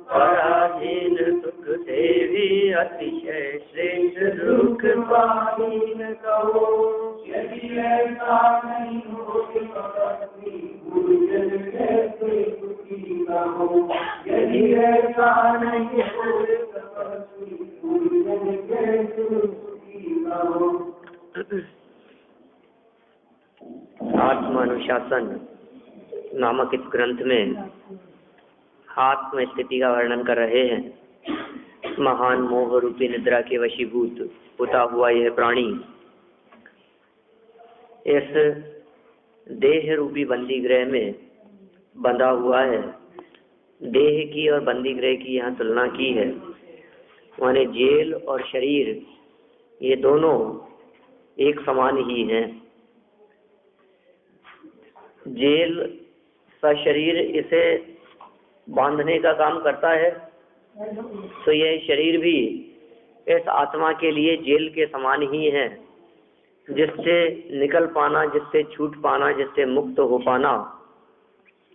पराधीन सुख से भी अतिशय श्रेष्ठ दुख पाहीन कहो। यदि ऐसा नहीं हो गुरुजन कैसे सुखी कहो। यदि ऐसा नहीं हो गुरुजन कैसे सुखी कहो। आत्मानुशासन नामक इस ग्रंथ में आत्म स्थिति का वर्णन कर रहे हैं। महान मोह रूपी निद्रा के वशीभूत होता हुआ यह प्राणी इस देह रूपी बंदी गृह में बंधा हुआ है। देह की और बंदी गृह की यहाँ तुलना की है। माने जेल और शरीर ये दोनों एक समान ही हैं। जेल का शरीर इसे बांधने का काम करता है, तो यह शरीर भी इस आत्मा के लिए जेल के समान ही है, जिससे निकल पाना, जिससे छूट पाना, जिससे मुक्त हो पाना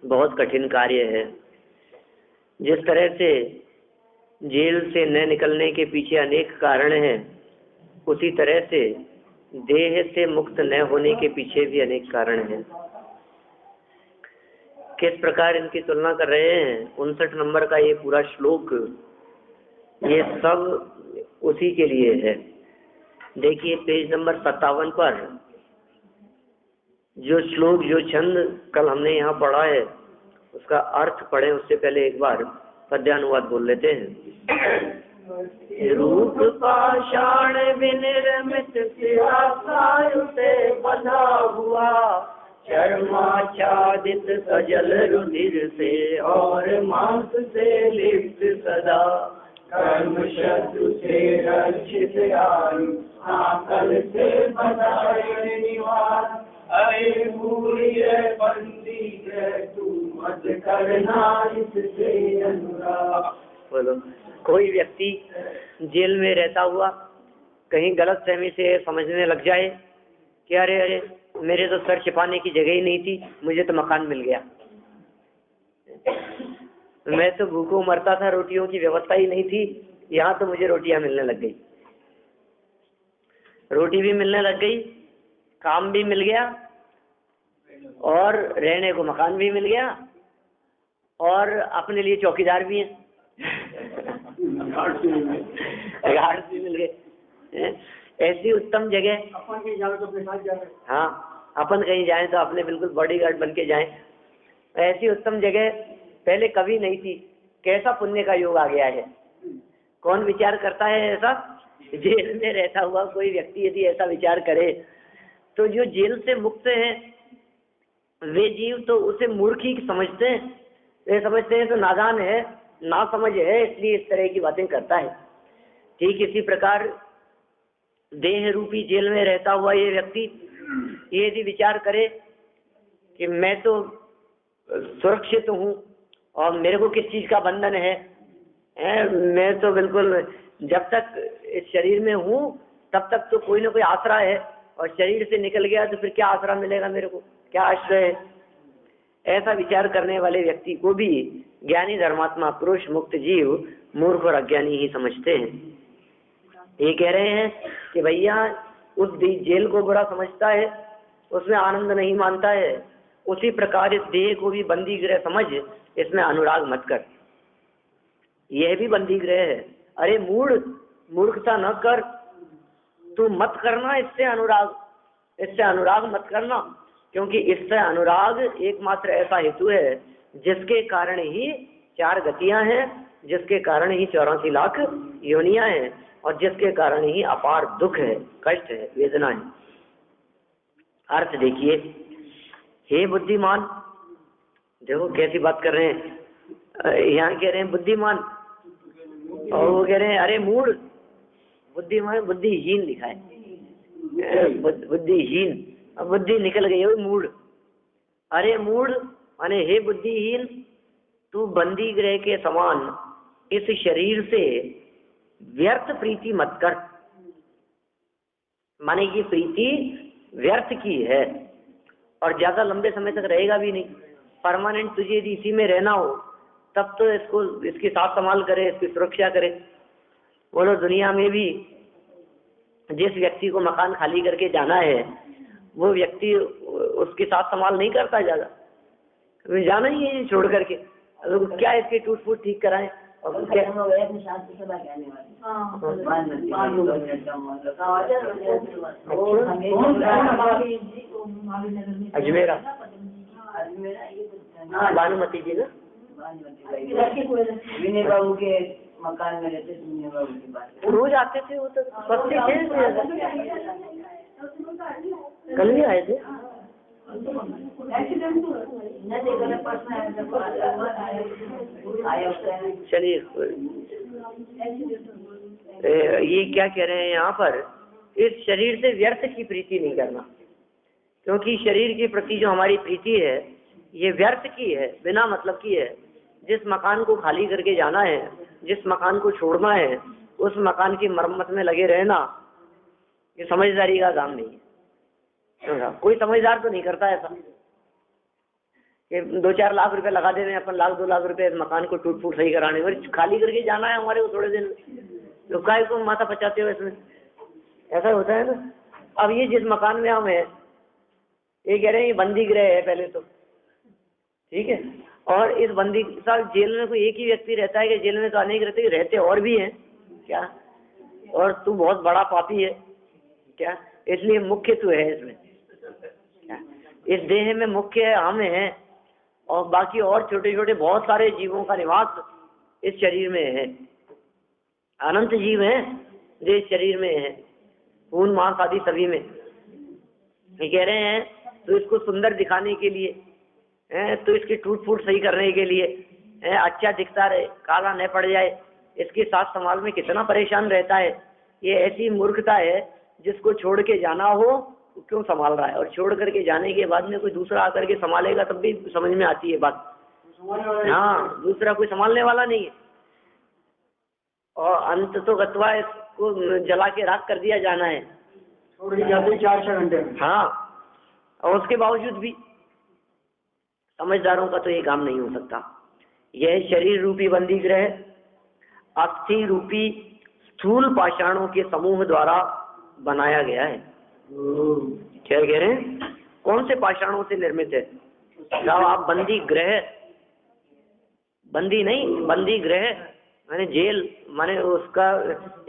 बहुत कठिन कार्य है। जिस तरह से जेल से न निकलने के पीछे अनेक कारण हैं, उसी तरह से देह से मुक्त न होने के पीछे भी अनेक कारण हैं। किस प्रकार इनकी तुलना कर रहे हैं? 59 नंबर का ये पूरा श्लोक, ये सब उसी के लिए है। देखिए पेज नंबर 57 पर जो श्लोक, जो छंद कल हमने यहाँ पढ़ा है, उसका अर्थ पढ़े उससे पहले एक बार पद्यानुवाद बोल लेते हैं। रूप पाषाण विनिर्मित सिरासायु से बंधा हुआ, चर्माच्छादित सजल रुधिर से और मांस से लिप्त सदा, कर्म शत्रु से रक्षित आयु, आकल से बधाए निवास, अरे मूल्य बंदी तू मत करना इससे अनुराग। बोलो, कोई व्यक्ति जेल में रहता हुआ कहीं गलत फहमी से समझने लग जाए कि अरे अरे मेरे तो सर छिपाने की जगह ही नहीं थी, मुझे तो मकान मिल गया। मैं तो भूखों मरता था, रोटियों की व्यवस्था ही नहीं थी, यहाँ तो मुझे रोटियां मिलने लग गई। रोटी भी मिलने लग गई, काम भी मिल गया, और रहने को मकान भी मिल गया, और अपने लिए चौकीदार भी हैं, गार्ड भी मिल गए। ऐसी उत्तम जगह, अपन कहीं जाए तो अपने साथ जाए। हाँ, अपन कहीं जाएं तो अपने बिल्कुल बॉडीगार्ड बन के जाएं। ऐसी उत्तम जगह पहले कभी नहीं थी। कैसा पुण्य का योग आ गया है। कौन विचार करता है ऐसा? जेल में रहता हुआ कोई व्यक्ति यदि ऐसा विचार करे, तो जो जेल से मुक्त है वे जीव तो उसे मूर्ख ही समझते हैं। वे समझते हैं तो नादान है, ना समझ है, इसलिए इस तरह की बातें करता है। ठीक इसी प्रकार देह रूपी जेल में रहता हुआ ये व्यक्ति ये यदि विचार करे कि मैं तो सुरक्षित हूँ और मेरे को किस चीज का बंधन है, मैं तो बिल्कुल जब तक इस शरीर में हूँ तब तक तो कोई ना कोई आसरा है, और शरीर से निकल गया तो फिर क्या आसरा मिलेगा मेरे को, क्या आश्रय है। ऐसा विचार करने वाले व्यक्ति को भी ज्ञानी धर्मात्मा पुरुष मुक्त जीव मूर्ख और अज्ञानी ही समझते हैं। ये कह रहे हैं कि भैया उस जेल को बुरा समझता है, उसमें आनंद नहीं मानता है, उसी प्रकार इस देह को भी बंदी गृह समझ, इसमें अनुराग मत कर। यह भी बंदी गृह है। अरे मूर्खता न कर, तू मत करना इससे अनुराग मत करना, क्योंकि इससे अनुराग एकमात्र ऐसा हेतु है जिसके कारण ही 4 गतियां हैं, जिसके कारण ही 84 लाख योनियां हैं, और जिसके कारण ही अपार दुख है, कष्ट है, वेदना है। अर्थ देखिए, हे बुद्धिमान, देखो कैसी बात कर रहे हैं, यहाँ कह रहे हैं बुद्धिमान और वो कह रहे हैं अरे मूढ़। बुद्धिमान बुद्धिहीन लिखा है, बुद्धिहीन, अब बुद्धि निकल गई है मूढ़। अरे मूढ़ माने हे बुद्धिहीन, तू बंदी गृह के समान इस शरीर से व्यर्थ प्रीति मत कर। माने ये प्रीति व्यर्थ की है और ज्यादा लंबे समय तक रहेगा भी नहीं। परमानेंट तुझे यदि इसी में रहना हो तब तो इसकी साथ संभाल करे, इसकी सुरक्षा करे। बोलो दुनिया में भी जिस व्यक्ति को मकान खाली करके जाना है वो व्यक्ति उसकी साथ संभाल नहीं करता ज्यादा, जाना ही है छोड़ करके। क्या इसके टूट फूट ठीक कराएं और क्या अजमेरा भानुमती जी ना विनय बाबू के मकान में रहते विनय बाबू के पास रोज आते थे, वो तो सस्ते थे, कल भी आए थे। चलिए ये क्या कह रहे हैं यहाँ पर, इस शरीर से व्यर्थ की प्रीति नहीं करना, क्योंकि शरीर के प्रति जो हमारी प्रीति है ये व्यर्थ की है, बिना मतलब की है। जिस मकान को खाली करके जाना है, जिस मकान को छोड़ना है, उस मकान की मरम्मत में लगे रहना ये समझदारी का काम नहीं है। कोई समझदार तो नहीं करता ऐसा कि 2-4 लाख रुपए लगा दे रहे हैं अपन, 1-2 लाख रुपए इस मकान को टूट फूट सही कराने में। खाली करके जाना है हमारे को थोड़े दिन, तो काय को माथा पचाते हो इसमें, ऐसा होता है ना। अब ये जिस मकान में हम है ये कह रहे हैं ये बंदी गृह है पहले तो, ठीक है, और इस बंदी साहब जेल में कोई एक ही व्यक्ति रहता है कि जेल में तो अनेक रहते और भी हैं क्या, और तू बहुत बड़ा पापी है क्या, इसलिए मुख्य तू है इसमें क्या, इस देह में मुख्य हम हैं और बाकी और छोटे छोटे बहुत सारे जीवों का निवास इस शरीर में है। अनंत जीव हैं जो इस शरीर में है, खून मांस आदि सभी में। ये कह रहे हैं तो इसको सुंदर दिखाने के लिए, तो इसकी टूट फूट सही करने के लिए, अच्छा दिखता रहे, काला न पड़ जाए, इसके साथ संभाल में कितना परेशान रहता है। ये ऐसी मूर्खता है, जिसको छोड़ के जाना हो क्यों संभाल रहा है, और छोड़ करके जाने के बाद में कोई दूसरा आकर के संभालेगा तब भी समझ में आती है बात। हाँ, दूसरा कोई संभालने वाला नहीं है, और अंत तो गत्वा इसको जला के राख कर दिया जाना है, छोड़ के जाते 4-6 घंटे। हाँ, और उसके बावजूद भी समझदारों का तो ये काम नहीं हो सकता। यह शरीर रूपी बंदी गृह अस्थि रूपी स्थूल पाषाणों के समूह द्वारा बनाया गया है। क्या कह रहे हैं, कौन से पाषाणों से निर्मित है? साहब आप बंदी गृह, बंदी नहीं, बंदी गृह माने जेल, माने उसका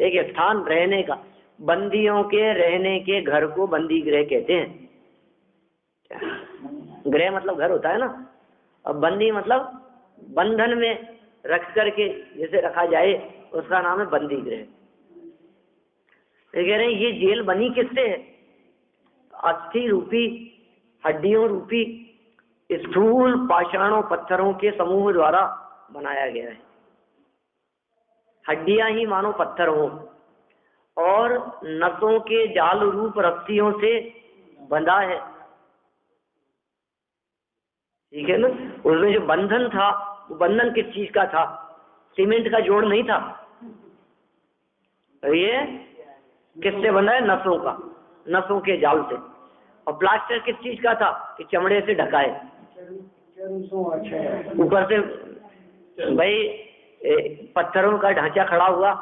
एक स्थान रहने का, बंदियों के रहने के घर को बंदी गृह कहते हैं। गृह मतलब घर होता है ना, और बंदी मतलब बंधन में रख करके जैसे रखा जाए उसका नाम है बंदी गृह। कह रहे हैं ये जेल बनी किससे है? अस्थि रूपी, हड्डियों रूपी स्थूल पाषाणों पत्थरों के समूह द्वारा बनाया गया है। हड्डियां ही मानो पत्थर हो और नसों के जाल रूप रस्सियों से बंधा है, ठीक है ना। उसमें जो बंधन था वो बंधन किस चीज का था? सीमेंट का जोड़ नहीं था, तो ये किससे बंधा है? नसों का, नसों के जाल से। और प्लास्टर किस चीज का था? कि चमड़े से ढका है ऊपर से। भाई पत्थरों का ढांचा खड़ा हुआ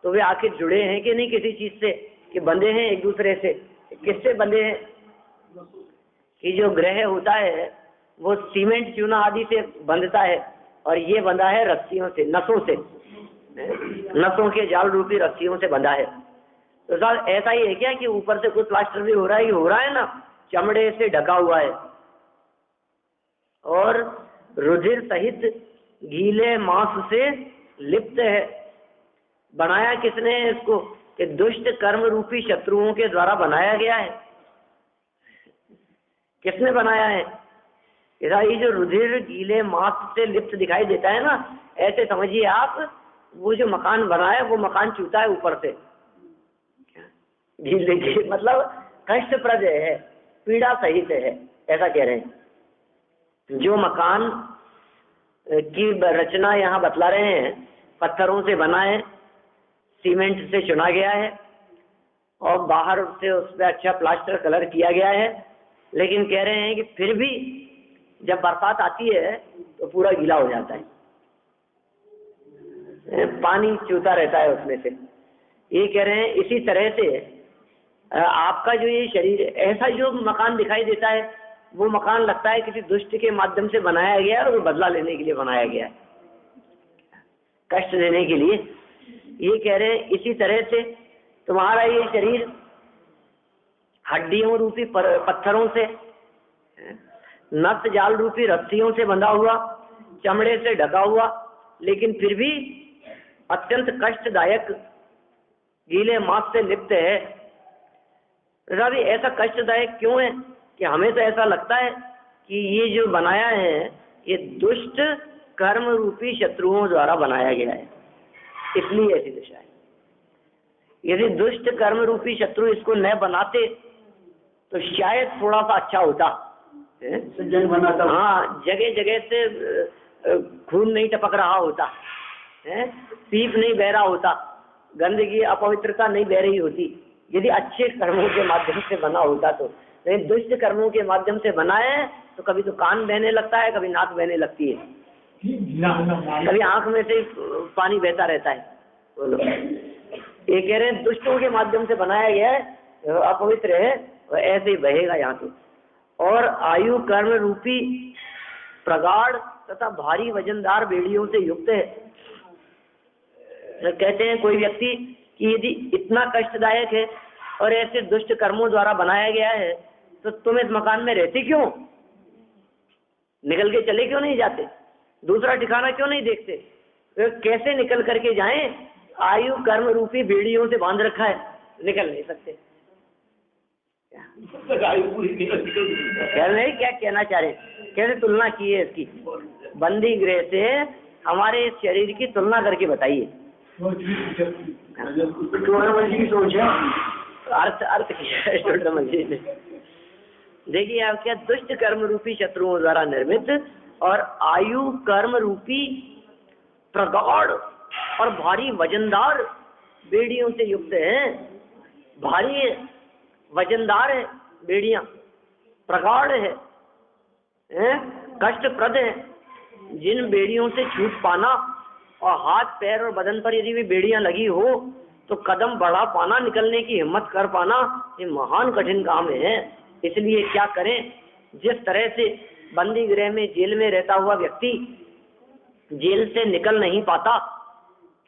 तो वे आखिर जुड़े हैं कि नहीं किसी चीज से, कि बंधे हैं एक दूसरे से? किससे बंधे हैं? कि जो ग्रह होता है वो सीमेंट चूना आदि से बंधता है, और ये बंधा है रस्सियों से, नसों से, नसों के जाल रूपी रस्सियों से बंधा है। तो साहब ऐसा ही है क्या कि ऊपर से कुछ प्लास्टर भी हो रहा है, कि हो रहा है ना, चमड़े से ढका हुआ है और रुधिर सहित गीले मांस से लिप्त है। बनाया किसने है इसको? कि दुष्ट कर्म रूपी शत्रुओं के द्वारा बनाया गया है। किसने बनाया है? ये जो रुधिर गीले मांस से लिप्त दिखाई देता है ना, ऐसे समझिए आप, वो जो मकान बना है वो मकान चूता है ऊपर से, गीले मतलब कष्टप्रद है, पीड़ा सहित है, ऐसा कह रहे हैं। जो मकान की रचना यहाँ बतला रहे हैं, पत्थरों से बना है, सीमेंट से चुना गया है और बाहर से उस पर अच्छा प्लास्टर कलर किया गया है, लेकिन कह रहे हैं कि फिर भी जब बरसात आती है तो पूरा गीला हो जाता है, पानी चूता रहता है उसमें से। ये कह रहे हैं इसी तरह से आपका जो ये शरीर, ऐसा जो मकान दिखाई देता है, वो मकान लगता है किसी दुष्ट के माध्यम से बनाया गया है और वो बदला लेने के लिए बनाया गया है, कष्ट देने के लिए। ये कह रहे हैं इसी तरह से तुम्हारा ये शरीर हड्डियों रूपी पत्थरों से, नस जाल रूपी रस्सियों से बंधा हुआ, चमड़े से ढका हुआ, लेकिन फिर भी अत्यंत कष्टदायक गीले मांस से लिप्त है। रवि ऐसा कष्टदायक क्यों है? कि हमें तो ऐसा लगता है कि ये जो बनाया है ये दुष्ट कर्म रूपी शत्रुओं द्वारा बनाया गया है, इसलिए ऐसी दशा है। यदि दुष्ट कर्म रूपी शत्रु इसको न बनाते तो शायद थोड़ा सा अच्छा होता, जंग बनाता। हाँ, जगह जगह से खून नहीं टपक रहा होता है, पीप नहीं बह रहा होता, गंदगी अपवित्रता नहीं बह रही होती, यदि अच्छे कर्मों के माध्यम से बना होता तो। लेकिन दुष्ट कर्मों के माध्यम से बना है तो कभी तो कान बहने लगता है, कभी नाक बहने लगती है, कभी आंख में से पानी बहता रहता है। बोलो, ये कह रहे हैं दुष्टों के माध्यम से बनाया गया है, अपवित्र है, ऐसे ही बहेगा यहाँ पे। और आयु कर्म रूपी प्रगाढ़ तथा भारी वजनदार बेड़ियों से युक्त है। कहते हैं कोई व्यक्ति कि यदि इतना कष्टदायक है और ऐसे दुष्ट कर्मों द्वारा बनाया गया है तो तुम इस मकान में रहते क्यों? निकल के चले क्यों नहीं जाते? दूसरा ठिकाना क्यों नहीं देखते? तो कैसे निकल करके जाएं? आयु कर्म रूपी बेड़ियों से बांध रखा है, निकल नहीं सकते। नहीं, क्या कहना चाह रहे? कैसे तुलना की है इसकी? बंदी गृह से हमारे इस शरीर की तुलना करके बताइए। सोच है, अर्थ किया। देखिए आप, क्या दुष्ट कर्म रूपी शत्रुओं द्वारा निर्मित और आयु कर्म रूपी प्रगाढ़ और भारी वजनदार बेड़ियों से युक्त है। भारी वजनदार है बेड़ियां, प्रगाढ़ है, कष्टप्रद है। जिन बेड़ियों से छूट पाना और हाथ पैर और बदन पर यदि भी बेड़ियां लगी हो तो कदम बढ़ा पाना, निकलने की हिम्मत कर पाना, ये महान कठिन काम है। इसलिए क्या करें? जिस तरह से बंदी गृह में, जेल में रहता हुआ व्यक्ति जेल से निकल नहीं पाता,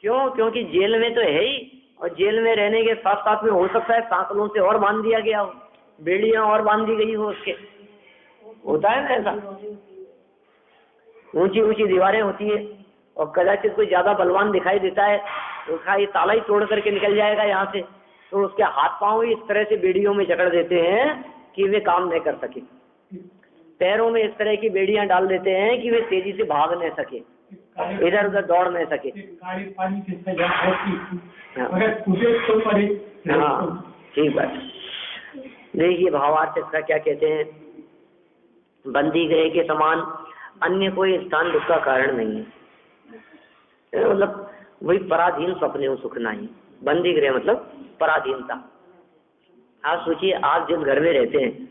क्यों? क्योंकि जेल में तो है ही, और जेल में रहने के साथ साथ में हो सकता है सांकलों से और बांध दिया गया हो, बेड़ियां और बांध दी गई हो उसके, होता है ना ऐसा। ऊंची ऊंची दीवारें होती है और कदाचित कोई ज्यादा बलवान दिखाई देता है तो उसका ये ताला ही तोड़ करके निकल जाएगा यहाँ से, तो उसके हाथ पांव इस तरह से बेड़ियों में जकड़ देते हैं कि वे काम नहीं कर सके। पैरों में इस तरह की बेड़ियां डाल देते हैं कि वे तेजी से भाग नहीं सके, इधर उधर दौड़ नहीं सके। हाँ, ठीक बात। देखिए भावार्थ इसका क्या कहते हैं? बंदी गृह के समान अन्य कोई स्थान दुख का कारण नहीं है। मतलब वही पराधीन स्वप्न सुख नहीं। बंदी गृह मतलब पराधीनता। आप सोचिए, आप जिस घर में रहते हैं,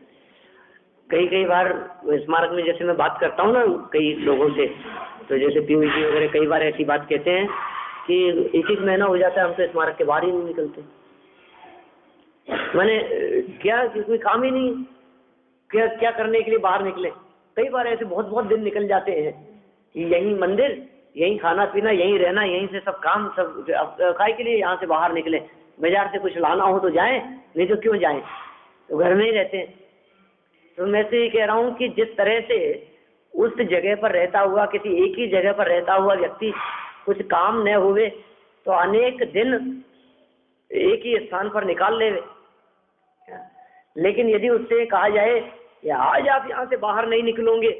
कई बार स्मारक में जैसे मैं बात करता हूँ ना कई लोगों से, तो जैसे पीयूष जी वगैरह कई बार ऐसी बात कहते हैं कि एक महीना हो जाता है हम तो स्मारक के बाहर ही नहीं निकलते। मैंने क्या कि कोई काम ही नहीं, क्या करने के लिए बाहर निकले? कई बार ऐसे बहुत दिन निकल जाते हैं कि यहीं मंदिर, यहीं खाना पीना, यहीं रहना, यहीं से सब काम, सब काय के लिए यहाँ से बाहर निकले। बाजार से कुछ लाना हो तो जाएं, नहीं तो क्यों जाएं, तो घर में ही रहते हैं। तो मैं तो ये कह रहा हूँ कि जिस तरह से उस जगह पर रहता हुआ, किसी एक ही जगह पर रहता हुआ व्यक्ति कुछ काम न हुए तो अनेक दिन एक ही स्थान पर निकाल ले, लेकिन यदि उससे कहा जाए या आज आप यहाँ से बाहर नहीं निकलोगे,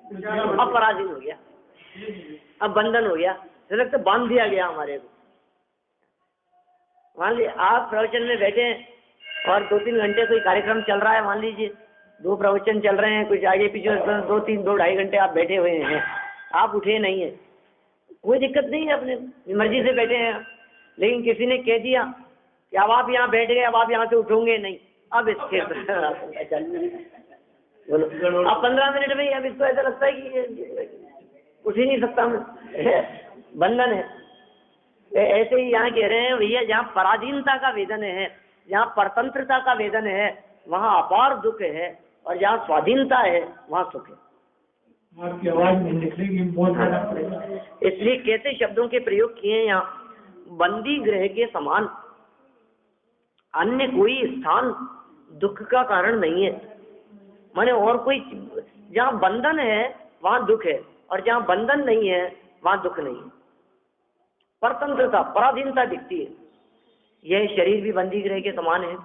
अब पराधीन हो गया, अब बंधन हो गया, तो लगता बांध दिया गया हमारे को। मान लीजिए आप प्रवचन में बैठे हैं और 2-3 घंटे कोई कार्यक्रम चल रहा है, मान लीजिए 2 प्रवचन चल रहे हैं, कुछ आगे पीछे 2-3-2-2.5 घंटे आप बैठे हुए हैं, आप उठे नहीं है, कोई दिक्कत नहीं है, अपने मर्जी से बैठे हैं। लेकिन किसी ने कह दिया कि अब आप यहाँ बैठ गए, अब आप यहाँ से उठोगे नहीं, अब इसके बोलो अब 15 मिनट में अब इसको ऐसा लगता है कि उठ ही नहीं सकता मैं, बंधन है। ऐसे ही यहाँ कह रहे हैं भैया, जहाँ पराधीनता का वेदन है, जहाँ परतंत्रता का वेदन है, वहाँ अपार दुख है, और जहाँ स्वाधीनता है वहाँ सुख है। आपकी आवाज नहीं निकलेगी, बहुत ज्यादा पड़ेगा। इसलिए कैसे शब्दों के प्रयोग किए यहाँ, बंदी गृह के समान अन्य कोई स्थान दुख का कारण नहीं है। माने और कोई, जहाँ बंधन है वहाँ दुख है, और जहाँ बंधन नहीं है वहाँ दुख नहीं है। परतंत्रता, पराधीनता दिखती है। यह शरीर भी बंदी गृह के समान है।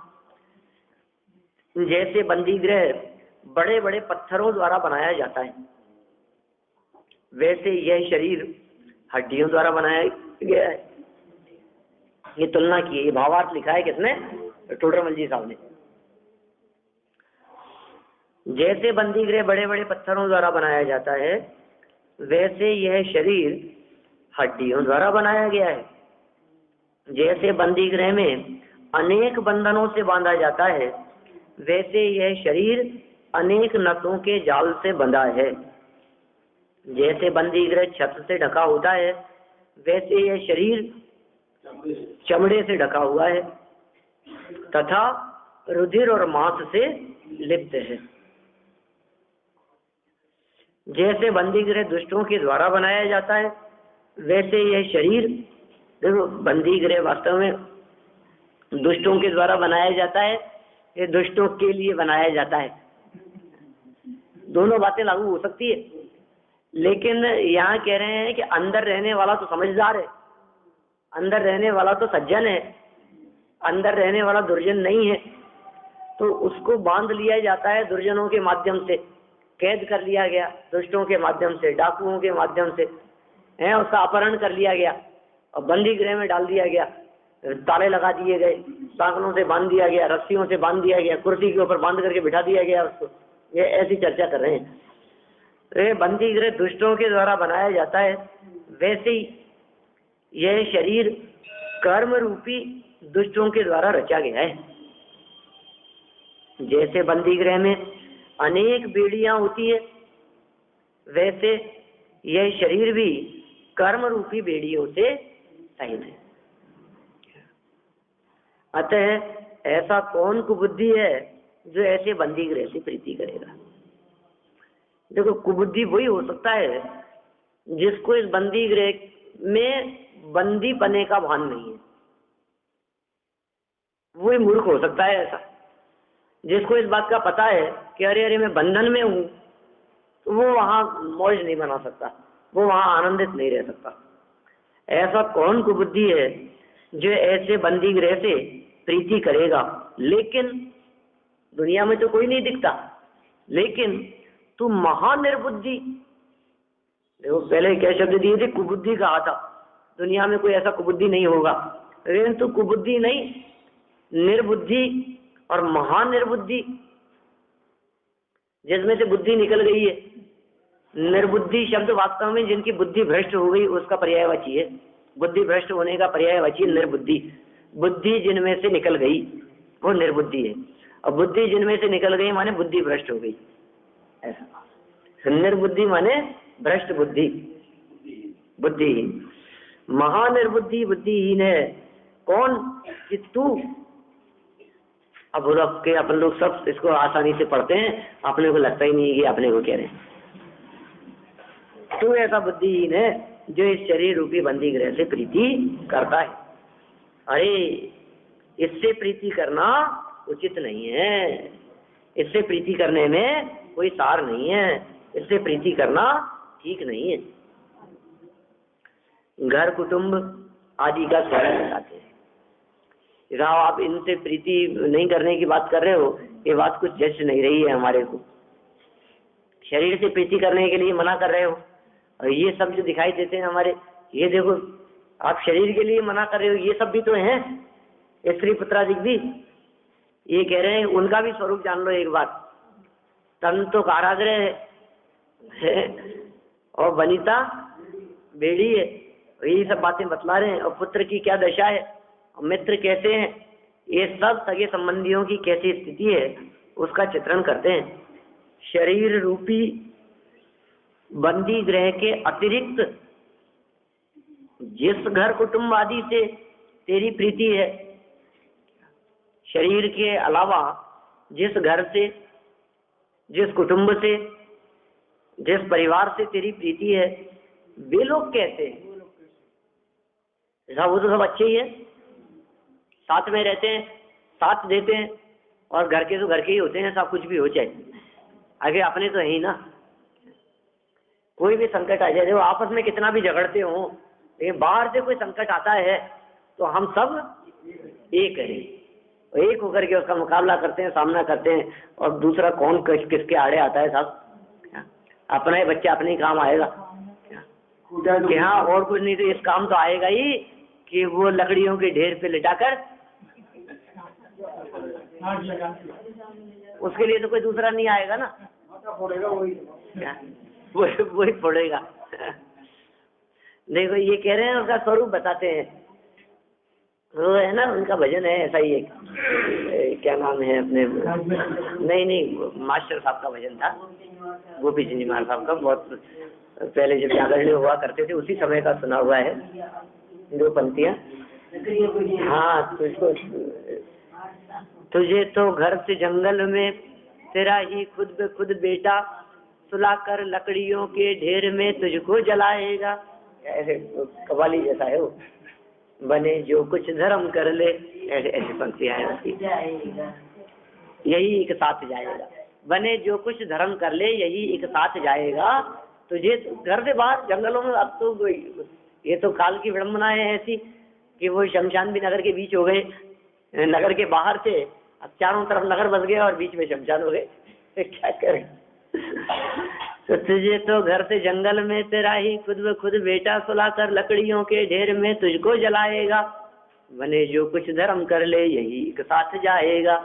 जैसे बंदी गृह बड़े बड़े पत्थरों द्वारा बनाया जाता है, वैसे यह शरीर हड्डियों द्वारा बनाया गया है। ये तुलना की है, ये भावार्थ लिखा है किसने? टोडरमल जी साहब ने। जैसे बंदी गृह बड़े बड़े पत्थरों द्वारा बनाया जाता है, वैसे यह शरीर हड्डियों द्वारा बनाया गया है। जैसे बंदी गृह में अनेक बंधनों से बांधा जाता है, वैसे यह शरीर अनेक नसों के जाल से बंधा है। जैसे बंदी गृह छत से ढका होता है, वैसे यह शरीर चमड़े से ढका हुआ है तथा रुधिर और मांस से लिप्त है। जैसे बंदी गृह दुष्टों के द्वारा बनाया जाता है, वैसे यह शरीर, देखो बंदी गृह वास्तव में दुष्टों के द्वारा बनाया जाता है, ये दुष्टों के लिए बनाया जाता है। दोनों बातें लागू हो सकती है, लेकिन यहाँ कह रहे हैं कि अंदर रहने वाला तो समझदार है, अंदर रहने वाला तो सज्जन है, अंदर रहने वाला दुर्जन नहीं है, तो उसको बांध लिया जाता है दुर्जनों के माध्यम से, कैद कर लिया गया दुष्टों के माध्यम से, डाकुओं के माध्यम से, है उसका अपहरण कर लिया गया और बंदी गृह में डाल दिया गया, ताले लगा दिए गए, सांकलों से बांध दिया गया, रस्सियों से बांध दिया गया, कुर्सी के ऊपर बांध करके बिठा दिया गया उसको। ये ऐसी चर्चा कर रहे हैं। ये बंदी गृह दुष्टों के द्वारा बनाया जाता है, वैसे ही यह शरीर कर्म रूपी दुष्टों के द्वारा रचा गया है। जैसे बंदी गृह में अनेक बेड़ियां होती है, वैसे यह शरीर भी कर्म रूपी बेड़ियों से सहित है। अतः ऐसा कौन कुबुद्धि है जो ऐसे बंदी गृह से प्रीति करेगा? देखो, कुबुद्धि वही हो सकता है जिसको इस बंदी गृह में बंदी बने का भान नहीं है, वही मूर्ख हो सकता है। ऐसा जिसको इस बात का पता है कि अरे अरे मैं बंधन में हूं, तो वो वहां मौज नहीं बना सकता, वो वहां आनंदित नहीं रह सकता। ऐसा कौन कुबुद्धि है जो ऐसे बंदी गृह से प्रीति करेगा? लेकिन दुनिया में तो कोई नहीं दिखता, लेकिन तू महानिर्बुद्धि, देखो पहले क्या शब्द दिए थे? कुबुद्धि कहा था। दुनिया में कोई ऐसा कुबुद्धि नहीं होगा, लेकिन तू कुबुद्धि नहीं, निर्बुद्धि और महानिर्बुद्धि, जिसमें से बुद्धि निकल गई है। निर्बुद्धि शब्द वास्तव में जिनकी बुद्धि भ्रष्ट हो गई उसका पर्यायवाची है। बुद्धि भ्रष्ट होने का पर्यायवाची निर्बुद्धि। बुद्धि जिनमें से निकल गई वो निर्बुद्धि है, और बुद्धि जिनमें से निकल गई माने बुद्धि भ्रष्ट हो गई। ऐसा निर्बुद्धि माने भ्रष्ट बुद्धि, बुद्धिहीन। महानिर्बुद्धि बुद्धिहीन है कौन? कि तू। अब के अपन लोग सब इसको आसानी से पढ़ते हैं, अपने को लगता ही नहीं है कि अपने को कह रहे हैं। तू ऐसा बुद्धिहीन है जो इस शरीर रूपी बंदी गृह से प्रीति करता है। अरे इससे प्रीति करना उचित नहीं है, इससे प्रीति करने में कोई सार नहीं है, इससे प्रीति करना ठीक नहीं है। घर कुटुंब आदि का स्मरण कराते हैं। साहब आप इनसे प्रीति नहीं करने की बात कर रहे हो, ये बात कुछ जच नहीं रही है हमारे को। शरीर से प्रीति करने के लिए मना कर रहे हो, और ये सब जो दिखाई देते हैं हमारे, ये देखो आप शरीर के लिए मना कर रहे हो, ये सब भी तो हैं, स्त्री पुत्रादिक भी। ये कह रहे हैं उनका भी स्वरूप जान लो एक बात। तन तो कारागृह है और वनिता बेड़ी है, यही सब बातें बतला रहे हैं। और पुत्र की क्या दशा है, और मित्र कैसे हैं, ये सब सगे संबंधियों की कैसी स्थिति है उसका चित्रण करते हैं। शरीर रूपी बंदी गृह के अतिरिक्त जिस घर कुटुंब आदि से तेरी प्रीति है, शरीर के अलावा जिस घर से, जिस कुटुंब से, जिस परिवार से तेरी प्रीति है, वे लोग कैसे हैं? वो तो सब अच्छे ही है, साथ में रहते हैं, साथ देते हैं, और घर के तो घर के ही होते हैं, सब कुछ भी हो जाए, आगे अपने तो है ही ना। कोई भी संकट आ जाए, वो आपस में कितना भी झगड़ते हो, लेकिन बाहर से कोई संकट आता है तो हम सब एक हैं, एक होकर के उसका मुकाबला करते हैं, सामना करते हैं। और दूसरा कौन किसके आड़े आता है साहब, अपना ही बच्चा अपने ही काम आएगा कि हाँ, और कुछ नहीं तो इस काम तो आएगा ही कि वो लकड़ियों के ढेर पे लिटाकर, उसके लिए तो कोई दूसरा नहीं आएगा ना, वही फोड़ेगा। देखो ये कह रहे हैं, उसका स्वरूप बताते हैं। वो है ना, उनका भजन है ऐसा ही, एक क्या नाम है अपने, नहीं मास्टर साहब का भजन था, गोपी चंद्रिमाल साहब का, बहुत पहले जब जागरण हुआ करते थे उसी समय का सुना हुआ है, 2 पंक्तियां। हाँ, तुझे तो घर से जंगल में तेरा ही खुद बे खुद बेटा, सुलाकर लकड़ियों के ढेर में तुझको जलाएगा। ऐसे कव्वाली जैसा है वो, बने जो कुछ धर्म कर ले, ऐसी पंक्तियां हैं उसकी। यही एक साथ जाएगा, बने जो कुछ धर्म कर ले, यही एक साथ जाएगा। तुझे घर से बाहर जंगलों में, अब तो ये तो काल की विडंबना है ऐसी कि वो शमशान भी नगर के बीच हो गए, नगर के बाहर से अब चारों तरफ नगर बस गए और बीच में शमशान हो गए, क्या करें। तो तुझे तो घर से जंगल में तेरा ही खुद ब खुद बेटा, सुलाकर लकड़ियों के ढेर में तुझको जलाएगा। बने जो कुछ धर्म कर ले, यही एक साथ जाएगा।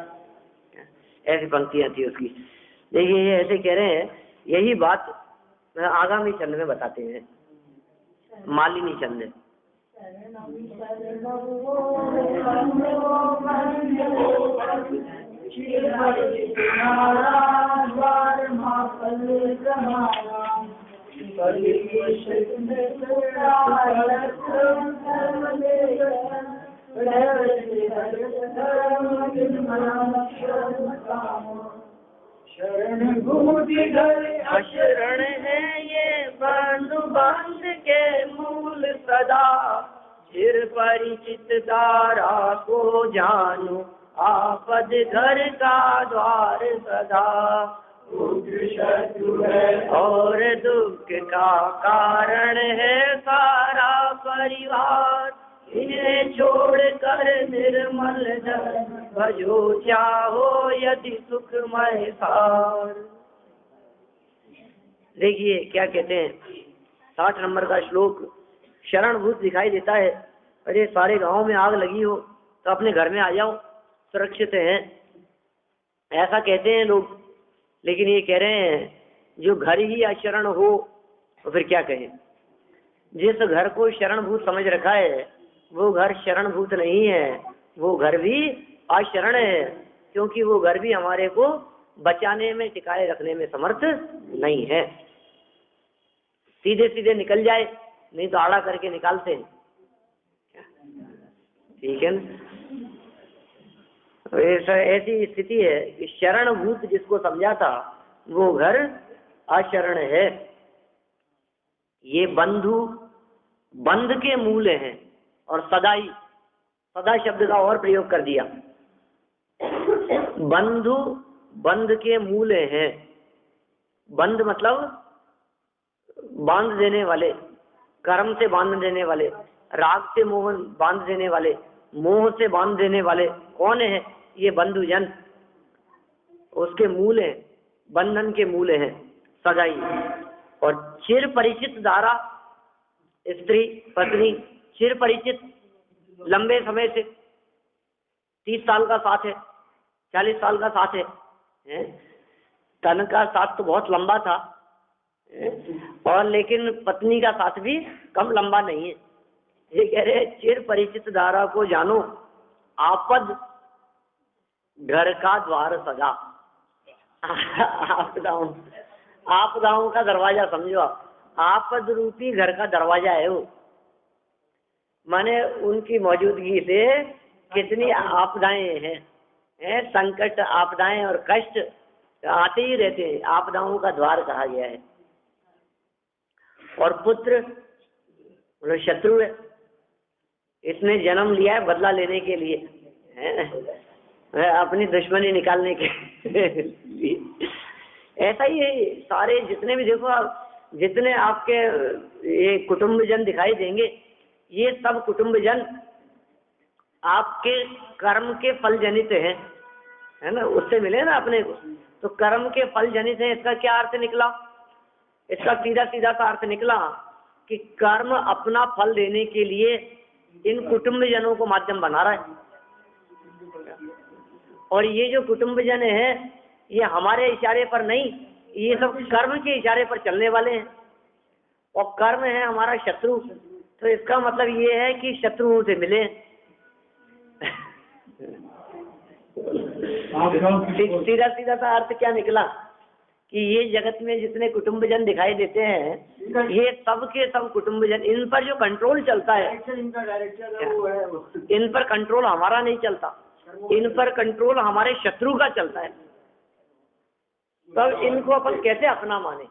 ऐसी पंक्तियां थी उसकी। देखिए ये ऐसे कह रहे हैं, यही बात आगामी छंद में बताते हैं, मालिनी छंद। शरण है ये बंधु बंध के मूल सदा, चिर परिचित दारा को जानू, आपद घर का द्वार सदा। शत्रु है और दुख का कारण है सारा परिवार, इन्हें छोड़ कर निर्मल जल भजो, चाहो यदि सुखमय सार। देखिए क्या कहते हैं, 60 नंबर का श्लोक शरणभूत दिखाई देता है। अरे सारे गांव में आग लगी हो तो अपने घर में आ जाओ, सुरक्षित हैं, ऐसा कहते हैं लोग। लेकिन ये कह रहे हैं जो घर ही अशरण हो तो फिर क्या कहें। जिस घर को शरणभूत समझ रखा है वो घर शरणभूत नहीं है, वो घर भी अशरण है, क्योंकि वो घर भी हमारे को बचाने में, टिकाए रखने में समर्थ नहीं है। सीधे सीधे निकल जाए, नहीं तो आड़ा करके निकालते हैं, ठीक है ना। ऐसी स्थिति है कि शरणभूत जिसको समझा था वो घर अशरण है। ये बंधु बंध के मूल हैं, और सदाई, सदा शब्द का और प्रयोग कर दिया। बंधु बंध के मूल हैं, बंध मतलब बांध देने वाले, कर्म से बांध देने वाले, राग से मोह बांध देने वाले, मोह से बांध देने वाले कौन है? ये बंधुजन, उसके मूल हैं, बंधन के मूल हैं सदाई। और चिर परिचित धारा, स्त्री पत्नी चिर परिचित, लंबे समय से, 30 साल का साथ है, 40 साल का साथ है। तन का साथ तो बहुत लंबा था, और लेकिन पत्नी का साथ भी कम लंबा नहीं है। ये कह रहे चिर परिचित धारा को जानो, आपद घर का द्वार सजा। आपदाओं का दरवाजा समझो आप, आपद रूपी घर का दरवाजा है वो। माने उनकी मौजूदगी से कितनी आपदाएं हैं, संकट आपदाएं और कष्ट आते ही रहते हैं, आपदाओं का द्वार कहा गया है। और पुत्र मतलब शत्रु है, इसने जन्म लिया है बदला लेने के लिए, अपनी दुश्मनी निकालने के लिए। ऐसा ही है, सारे जितने भी देखो आप, जितने आपके ये कुटुंबजन दिखाई देंगे, ये सब कुटुंबजन आपके कर्म के फल जनित है ना, उससे मिले ना अपने को, तो कर्म के फल जनित है। इसका क्या अर्थ निकला? इसका सीधा सीधा सा अर्थ निकला कि कर्म अपना फल देने के लिए इन कुटुंबजनों को माध्यम बना रहा है, और ये जो कुटुंबजन है ये हमारे इशारे पर नहीं, ये सब कर्म के इशारे पर चलने वाले हैं, और कर्म है हमारा शत्रु। तो इसका मतलब ये है कि शत्रुओं से मिले। सीधा सीधा सा अर्थ क्या निकला कि ये जगत में जितने कुटुंबजन दिखाई देते हैं, ये सब के सब कुटुंबजन, इन पर जो कंट्रोल चलता है, इन पर कंट्रोल हमारा नहीं चलता, इन पर कंट्रोल हमारे शत्रु का चलता है। तब इनको अपन कैसे अपना माने?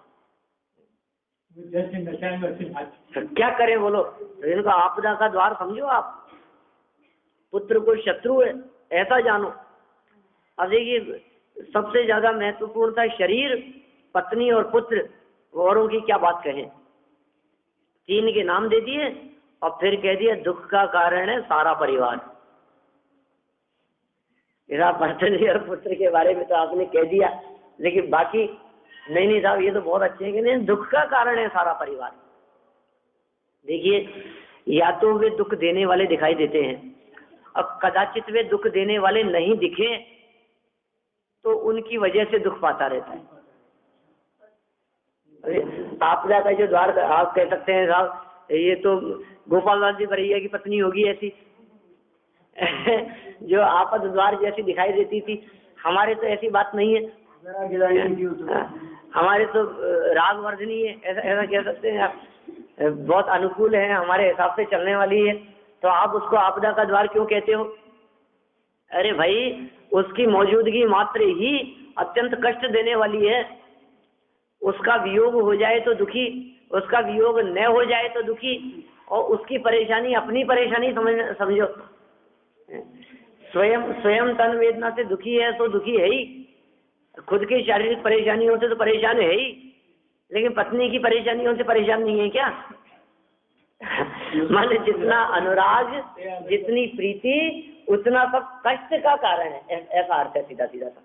क्या करें बोलो? तो इनका आपदा का द्वार समझो आप, पुत्र को शत्रु है ऐसा जानो। अब देखिए सबसे ज्यादा महत्वपूर्ण था शरीर, पत्नी और पुत्र, औरों की क्या बात कहें। 3 के नाम दे दिए और फिर कह दिया दुख का कारण है सारा परिवार। मेरा पत्नी और पुत्र के बारे में तो आपने कह दिया, लेकिन बाकी नहीं साहब ये तो बहुत अच्छे हैं कि नहीं, दुख का कारण है सारा परिवार। देखिए या तो वे दुख देने वाले दिखाई देते हैं, अब कदाचित वे दुख देने वाले नहीं दिखे तो उनकी वजह से दुख पाता रहता है। आपदा का जो द्वार आप कह सकते हैं साहब, ये तो गोपाल लाल जी भरैया की पत्नी होगी ऐसी जो आपद द्वार जैसी दिखाई देती थी। हमारे तो ऐसी बात नहीं है, हमारे तो रागवर्धनी है, ऐसा कह सकते हैं आप, बहुत अनुकूल है, हमारे हिसाब से चलने वाली है। तो आप उसको आपदा का द्वार क्यों कहते हो? अरे भाई उसकी मौजूदगी मात्र ही अत्यंत कष्ट देने वाली है। उसका वियोग हो जाए तो दुखी, उसका वियोग न हो जाए तो दुखी, और उसकी परेशानी अपनी परेशानी समझो। स्वयं तन वेदना से दुखी है तो दुखी है ही, खुद की शारीरिक परेशानियों से तो परेशान है ही, लेकिन पत्नी की परेशानियों से परेशान नहीं है क्या? मान जितना अनुराग, जितनी प्रीति, उतना सब कष्ट का कारण है, ऐसा अर्थ है सीधा सीधा सा।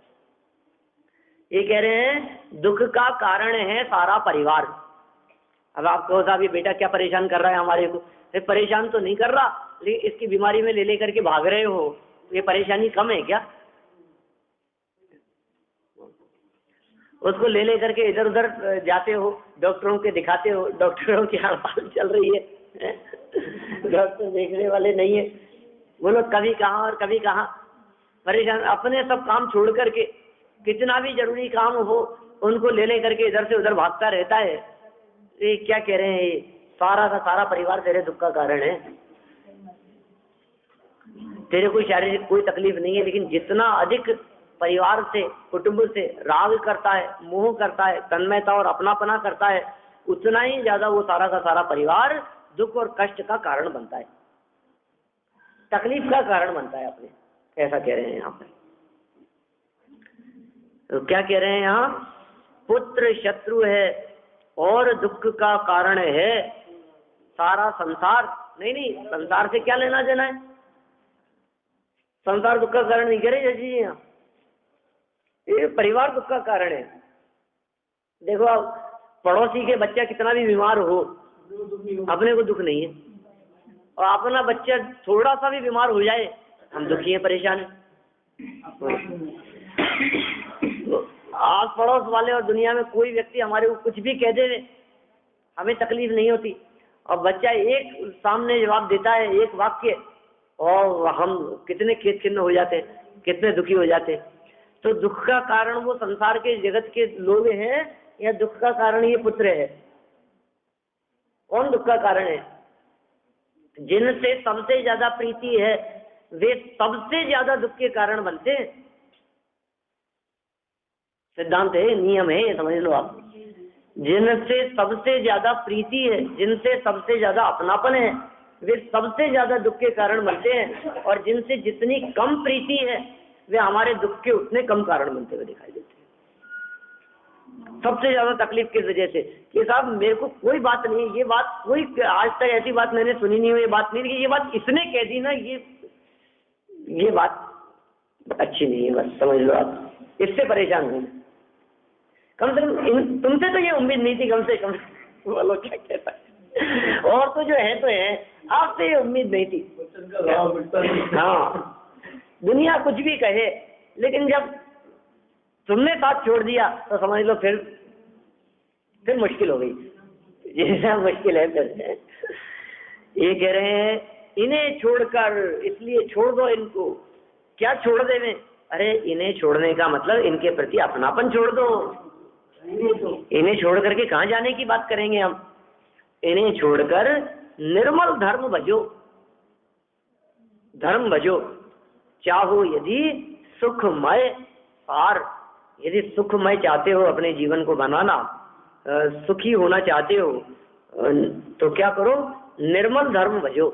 ये कह रहे हैं दुख का कारण है सारा परिवार। अब आप कहो साहब ये बेटा क्या परेशान कर रहा है हमारे को? परेशान तो नहीं कर रहा, लेकिन इसकी बीमारी में ले करके भाग रहे हो, ये परेशानी कम है क्या? उसको ले करके इधर उधर जाते हो, डॉक्टरों के दिखाते हो, डॉक्टरों की हड़ताल चल रही है, डॉक्टर देखने वाले नहीं है, वो लोग कभी कहाँ और कभी कहाँ परेशान। अपने सब काम छोड़ करके, कितना भी जरूरी काम हो उनको ले करके इधर से उधर भागता रहता है। ये क्या कह रहे हैं, ये सारा का सारा परिवार तेरे दुख का कारण है। तेरे कोई शारीरिक कोई तकलीफ नहीं है, लेकिन जितना अधिक परिवार से, कुटुंब से राग करता है, मोह करता है, तन्मयता और अपनापना करता है, उतना ही ज्यादा वो सारा का सारा परिवार दुख और कष्ट का कारण बनता है, तकलीफ का कारण बनता है अपने, ऐसा कह रहे हैं यहाँ पर। तो क्या कह रहे हैं यहाँ, पुत्र शत्रु है और दुख का कारण है सारा संसार। नहीं नहीं, संसार से क्या लेना देना है, संसार दुख का कारण नहीं कह रहे जी यहाँ, ये परिवार दुख का कारण है। देखो आप पड़ोसी के बच्चा कितना भी बीमार हो अपने को दुख नहीं है, और अपना बच्चा थोड़ा सा भी बीमार हो जाए हम दुखी हैं, परेशान हैं। आस पड़ोस वाले और दुनिया में कोई व्यक्ति हमारे को कुछ भी कह दे हमें तकलीफ नहीं होती, और बच्चा एक सामने जवाब देता है एक वाक्य और हम कितने खेद खिन्न हो जाते हैं, कितने दुखी हो जाते हैं। तो दुख का कारण वो संसार के जगत के लोग हैं या दुख का कारण ये पुत्र है? कौन दुख का कारण है? जिनसे सबसे ज्यादा प्रीति है वे सबसे ज्यादा दुख के कारण बनते हैं। सिद्धांत है, नियम है, समझ लो आप। जिनसे सबसे ज्यादा प्रीति है, जिनसे सबसे ज्यादा अपनापन है, वे सबसे ज्यादा दुख के कारण बनते हैं, और जिनसे जितनी कम प्रीति है वे हमारे दुख के उतने कम कारण बनते हुए दिखाई देते हैं। सबसे ज्यादा तकलीफ किस वजह से कि साहब मेरे को कोई बात नहीं, ये बात कोई आज तक ऐसी बात मैंने सुनी नहीं हुई, ये बात नहीं, ये बात इसने कह दी ना, ये बात अच्छी नहीं है, बस समझ लो आप, इससे परेशान हूँ। कम से कम तुमसे तो ये उम्मीद नहीं थी, कम से कम बोलो क्या कहता है, और तो जो है तो है, आपसे ये उम्मीद नहीं थी। हाँ, दुनिया कुछ भी कहे, लेकिन जब तुमने साथ छोड़ दिया तो समझ लो फिर मुश्किल हो गई, जैसा मुश्किल है फिर। ये कह रहे हैं इन्हें छोड़कर, इसलिए छोड़ दो इनको। क्या छोड़ देवे? अरे इन्हें छोड़ने का मतलब इनके प्रति अपनापन छोड़ दो। इन्हें छोड़ करके कहाँ जाने की बात करेंगे हम? इन्हें छोड़कर निर्मल धर्म भजो, धर्म भजो। चाहो यदि सुखमय पार, यदि सुखमय चाहते हो अपने जीवन को बनाना, सुखी होना चाहते हो, तो क्या करो? निर्मल धर्म भजो।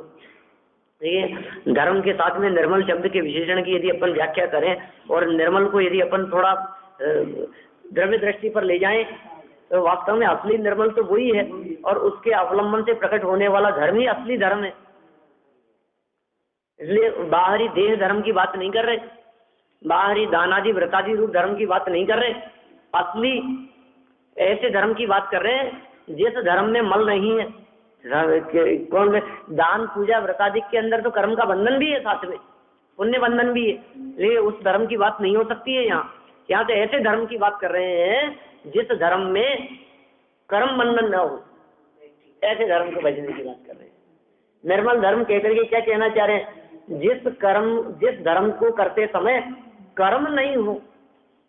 देखिए, धर्म के साथ में निर्मल शब्द के विशेषण की यदि अपन व्याख्या करें और निर्मल को यदि अपन थोड़ा द्रव्य दृष्टि पर ले जाएं तो वास्तव में असली निर्मल तो वही है, और उसके अवलंबन से प्रकट होने वाला धर्म ही असली धर्म है। इसलिए बाहरी देह धर्म की बात नहीं कर रहे, बाहरी दानादि व्रतादि रूप धर्म की बात नहीं कर रहे, असली ऐसे धर्म की बात कर रहे हैं जिस धर्म में मल नहीं है। कौन? दान पूजा व्रतादि के अंदर तो कर्म का बंधन भी है, साथ में पुण्य बंधन भी है, लेकिन उस धर्म की बात नहीं हो सकती है। यहाँ तो ऐसे धर्म की बात कर रहे हैं जिस धर्म में कर्म बंधन न हो, ऐसे धर्म को बचने की बात कर रहे हैं। निर्मल धर्म कहकर के क्या कहना चाह रहे हैं? जिस धर्म को करते समय कर्म नहीं हो,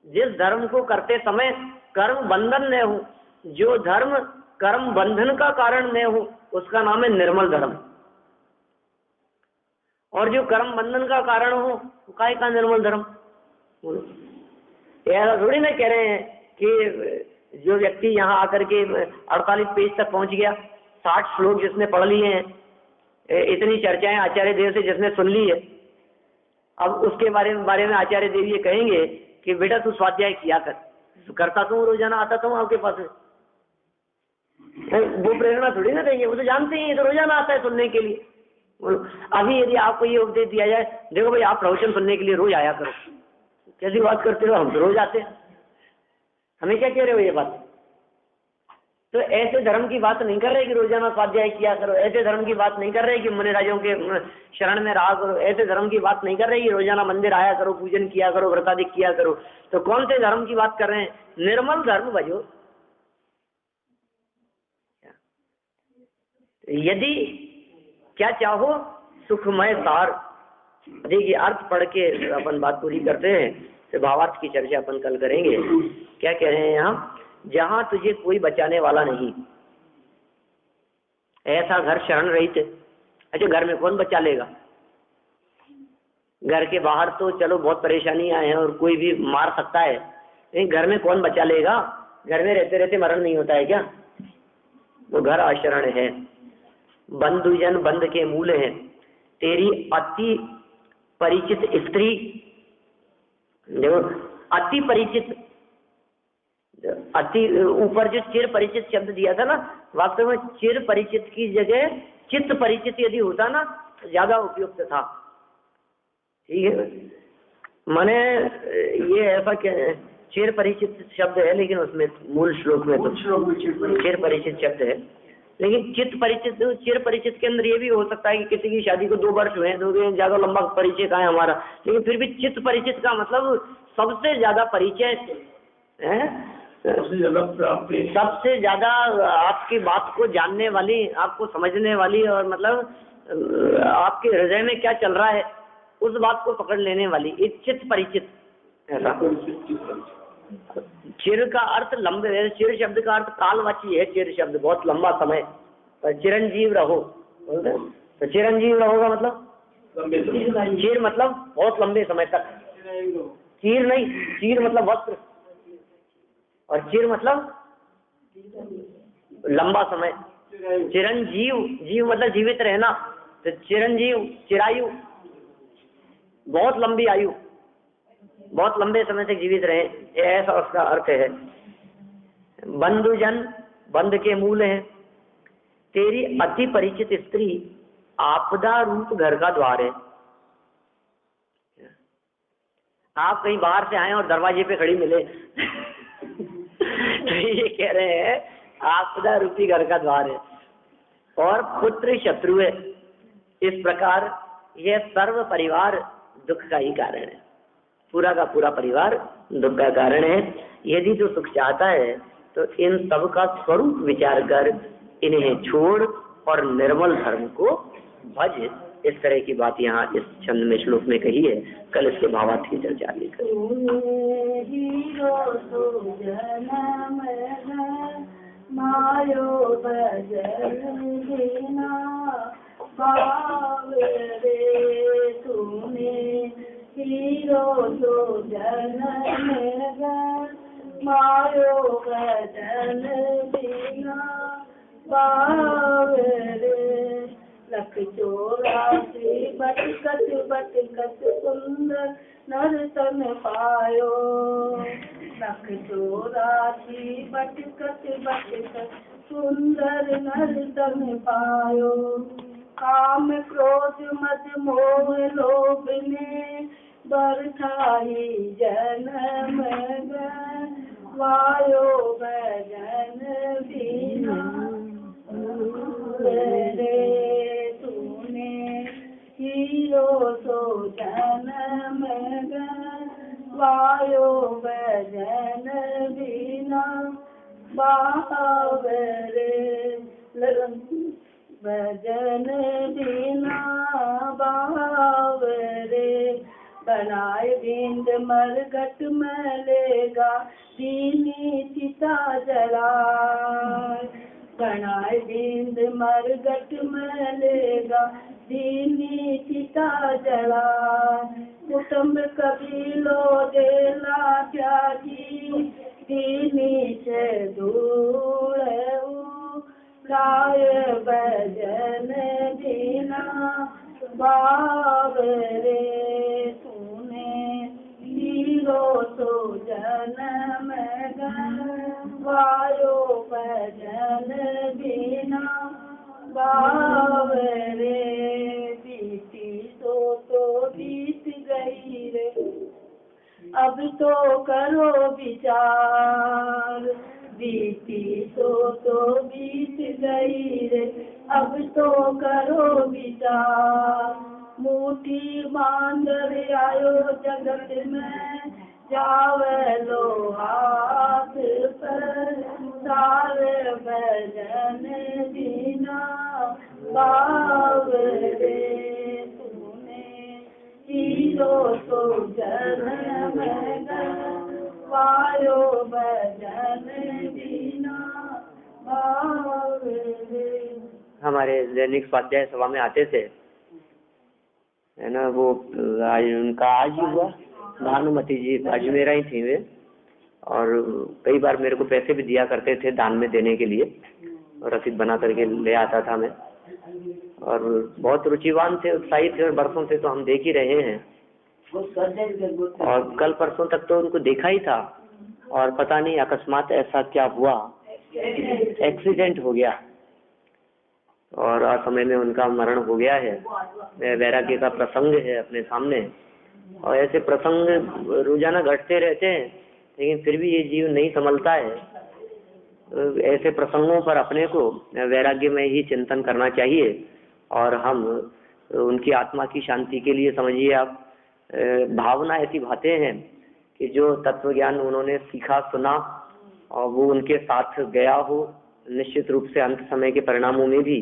जिस धर्म को करते समय कर्म बंधन न हो, जो धर्म कर्म बंधन का कारण न हो, उसका नाम है निर्मल धर्म। और जो कर्म बंधन का कारण हो, काय का निर्मल धर्म? ऐसा थोड़ी ना कह रहे हैं कि जो व्यक्ति यहाँ आकर के 48 पेज तक पहुंच गया, 60 श्लोक जिसने पढ़ लिए हैं, इतनी चर्चाएं आचार्य देव से जिसने सुन ली है, अब उसके बारे में आचार्य देव ये कहेंगे कि बेटा तू स्वाध्याय किया कर। तो करता तो रोजाना आता था आपके पास, वो प्रेरणा थोड़ी ना देंगे, वो तो जानते हैं, तो रोजाना आता है सुनने के लिए। अभी यदि आपको ये उपदेश दिया जाए, देखो भाई आप प्रवचन सुनने के लिए रोज आया करो, कैसी बात करते हो? हम तो रोज आते हैं, हमें क्या कह रहे हो ये बात? तो ऐसे धर्म की बात नहीं कर रहे कि रोजाना स्वाध्याय किया करो, ऐसे धर्म की बात नहीं कर रहे कि मुनि राजों के शरण में रहा करो, ऐसे धर्म की बात नहीं कर रहे कि रोजाना मंदिर आया करो, पूजन किया करो, व्रतादि किया करो। तो कौन से धर्म की बात कर रहे हैं? निर्मल धर्म भजो। यदि क्या चाहो सुखमय सार। देखिए, अर्थ पढ़ के अपन बात पूरी करते हैं, तो भावार्थ की चर्चा अपन कल करेंगे। क्या कह रहे हैं यहाँ? जहां तुझे कोई बचाने वाला नहीं, ऐसा घर शरण रहित। अच्छा, घर में कौन बचा लेगा? घर के बाहर तो चलो बहुत परेशानियां हैं और कोई भी मार सकता है, लेकिन घर में कौन बचा लेगा? घर में रहते रहते मरण नहीं होता है क्या? वो घर आशरण है। बंधुजन बंध के मूल हैं, तेरी अति परिचित स्त्री। देखो अति परिचित, अति ऊपर जो चिर परिचित शब्द दिया था ना, वास्तव में चिर परिचित की जगह चित्त परिचित यदि होता ना तो ज्यादा उपयुक्त था। ठीक है, माने ये ऐसा चिर परिचित शब्द है, लेकिन उसमें मूल श्लोक में तो चिर परिचित शब्द है। लेकिन चित्त परिचित, चिर परिचित के अंदर ये भी हो सकता है कि किसी की शादी को 2 वर्ष हुए, 2 ज्यादा लंबा परिचय का है हमारा, लेकिन फिर भी चित्त परिचित का मतलब सबसे ज्यादा परिचय है, सबसे ज्यादा आपकी बात को जानने वाली, आपको समझने वाली, और मतलब आपके हृदय में क्या चल रहा है उस बात को पकड़ लेने वाली, एक चित्त परिचित। ऐसा चिर का अर्थ लंबे है, चिर शब्द का अर्थ कालवाची है, चिर शब्द बहुत लंबा समय, पर चिरंजीव रहो तो चिरंजीव रहो का मतलब चिर मतलब बहुत लंबे समय तक, चीर नहीं, चीर मतलब वस्त्र, और चिर मतलब लंबा समय। चिरंजीव, जीव मतलब जीवित रहना, तो चिरंजीव चिरायु, बहुत लंबी आयु, बहुत लंबे समय तक जीवित रहे, ऐसा उसका अर्थ है। बंधुजन बंध के मूल हैं, तेरी अति परिचित स्त्री आपदा रूप घर का द्वार है। आप कहीं बाहर से आए और दरवाजे पे खड़ी मिले तो ये कह रहे हैं आपदा रूपी घर का द्वार है, और पुत्र शत्रु है। इस प्रकार यह सर्व परिवार दुख का ही कारण है, पूरा का पूरा परिवार दुख का कारण है। यदि तू सुख चाहता है तो इन सब का स्वरूप विचार कर, इन्हें छोड़ और निर्मल धर्म को भज। इस तरह की बात यहाँ इस छंद में श्लोक में कही है। कल इसके भावार्थ की चर्चा आगे हीरो तो जन मायो गजन बिना बावरे, लख 84 बटकत सुंदर नरतन पायो। लख 84 बटकत सुंदर नरतन पायो। काम क्रोध मद मोह लोभ ने बरठाई जन्म वायो भजन बिना रे तूने हीरो सो जन्म वायो भजन बिना बावरे, भजन बिना बावरे। बनाए बिंद मरघट मलेगा दीनी चिता जलाए। बनाए बिंद मरघट मलेगा दीनी चिता जलाए। कुटुंब कबीलो देला त्यागी दीनी से दूर लाय भजन बिना बावरे। तूने हीरो तो जन्म वायो भजन बिना बावरे। बीती तो बीत गई रे, अब तो करो विचार। बीती तो बीत गई रे, अब तो करो विचार। मुट्ठी बांध आयो जगत में, जावे लो हाथ पर। सारे भजन बिना बावरे। तूने हीरो तो जन्म वायो भजन बिना बावरे। हमारे दैनिक स्वाध्याय सभा में आते थे, है ना, वो आज उनका आज ही हुआ, भानुमति जी अजमेरा ही थी वे, और कई बार मेरे को पैसे भी दिया करते थे दान में देने के लिए, और रसीद बना करके ले आता था मैं। और बहुत रुचिवान थे, उत्साही थे, और बरसों से तो हम देख ही रहे हैं। और कल परसों तक तो उनको देखा ही था, और पता नहीं अकस्मात ऐसा क्या हुआ, एक्सीडेंट हो गया और असमय में उनका मरण हो गया है। वैराग्य का प्रसंग है अपने सामने, और ऐसे प्रसंग रोजाना घटते रहते हैं, लेकिन फिर भी ये जीव नहीं संभलता है। ऐसे प्रसंगों पर अपने को वैराग्य में ही चिंतन करना चाहिए, और हम उनकी आत्मा की शांति के लिए, समझिए आप, भावना ऐसी भाते हैं कि जो तत्व ज्ञान उन्होंने सीखा सुना और वो उनके साथ गया हो, निश्चित रूप से अंत समय के परिणामों में भी,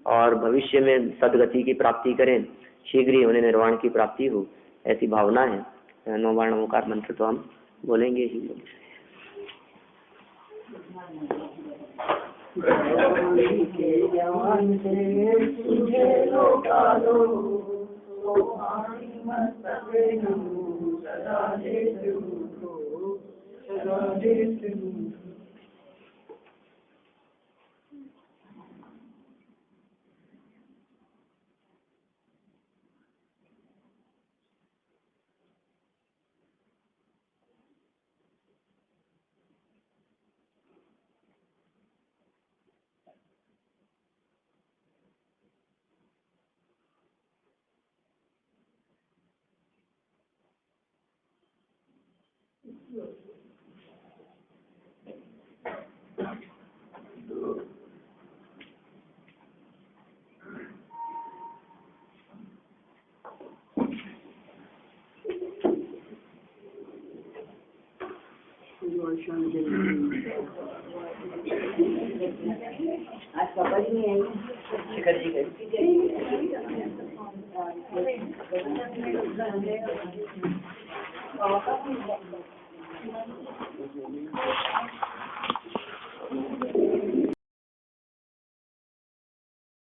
और भविष्य में सदगति की प्राप्ति करें, शीघ्र ही उन्हें निर्वाण की प्राप्ति हो, ऐसी भावना है। 9 बार नमोकार मंत्र तो हम बोलेंगे ही। आज कपल नहीं आई, शिखर जी गए।